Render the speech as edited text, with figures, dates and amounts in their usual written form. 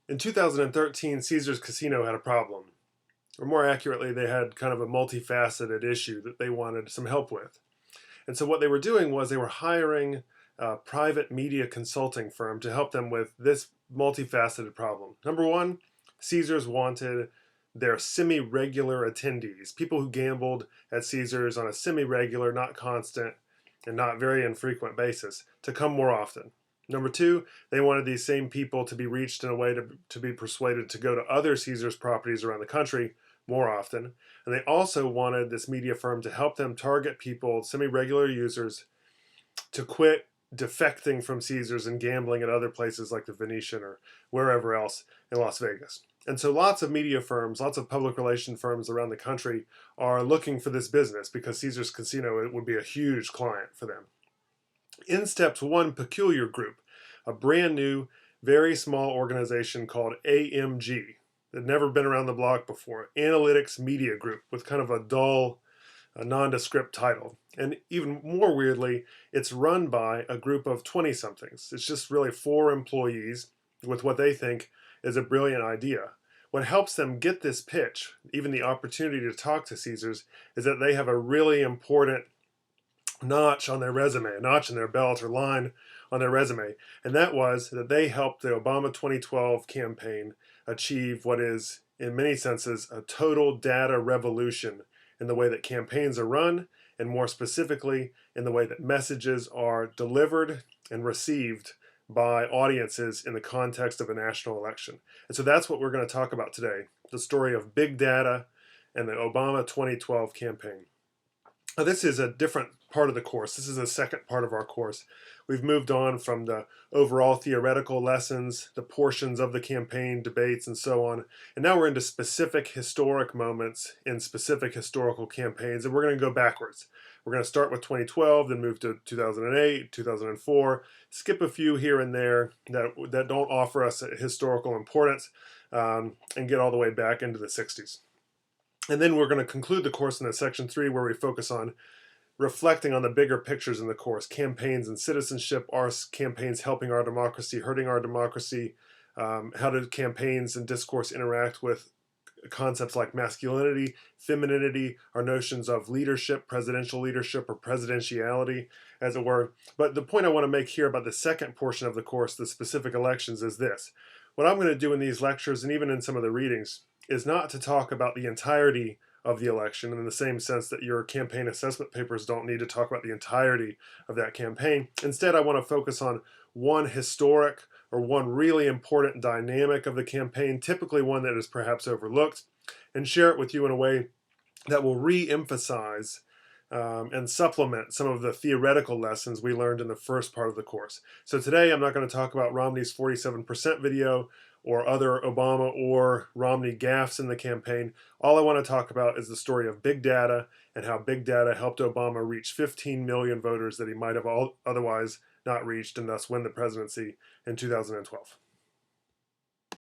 In 2013, Caesars Casino had a problem. Or more accurately, they had kind of a multifaceted issue that they wanted some help with. And so what they were doing was they were hiring a private media consulting firm to help them with this multifaceted problem. Number one, Caesars wanted their semi-regular attendees, people who gambled at Caesars on a semi-regular, not constant, and not very infrequent basis, to come more often. Number two, they wanted these same people to be reached in a way to be persuaded to go to other Caesars properties around the country more often. And they also wanted this media firm to help them target people, semi-regular users, to quit defecting from Caesars and gambling at other places like the Venetian or wherever else in Las Vegas. And so lots of media firms, lots of public relation firms around the country are looking for this business because Caesars Casino would be a huge client for them. In steps one peculiar group, a brand new, very small organization called AMG. They'd never been around the block before. Analytics Media Group, with kind of a dull, nondescript title. And even more weirdly, it's run by a group of 20-somethings. It's just really 4 employees with what they think is a brilliant idea. What helps them get this pitch, even the opportunity to talk to Caesars, is that they have a really important notch on their resume, a notch in their belt or line on their resume. And that was that they helped the Obama 2012 campaign achieve what is, in many senses, a total data revolution in the way that campaigns are run, and more specifically, in the way that messages are delivered and received by audiences in the context of a national election. And so that's what we're going to talk about today, the story of big data and the Obama 2012 campaign. Now, this is a different part of the course. This is the second part of our course. We've moved on from the overall theoretical lessons, the portions of the campaign, debates, and so on. And now we're into specific historic moments in specific historical campaigns, and we're going to go backwards. We're going to start with 2012, then move to 2008, 2004, skip a few here and there that don't offer us historical importance, and get all the way back into the 60s. And then we're going to conclude the course in section 3, where we focus on reflecting on the bigger pictures in the course: campaigns and citizenship. Are campaigns helping our democracy, hurting our democracy? How do campaigns and discourse interact with concepts like masculinity, femininity, our notions of leadership, presidential leadership, or presidentiality, as it were? But the point I want to make here about the second portion of the course, the specific elections, is this. What I'm going to do in these lectures, and even in some of the readings, is not to talk about the entirety of the election in the same sense that your campaign assessment papers don't need to talk about the entirety of that campaign. Instead, I want to focus on one historic or one really important dynamic of the campaign, typically one that is perhaps overlooked, and share it with you in a way that will re-emphasize and supplement some of the theoretical lessons we learned in the first part of the course. So today I'm not going to talk about Romney's 47% video or other Obama or Romney gaffes in the campaign. All I want to talk about is the story of big data and how big data helped Obama reach 15 million voters that he might have otherwise not reached, and thus win the presidency in 2012.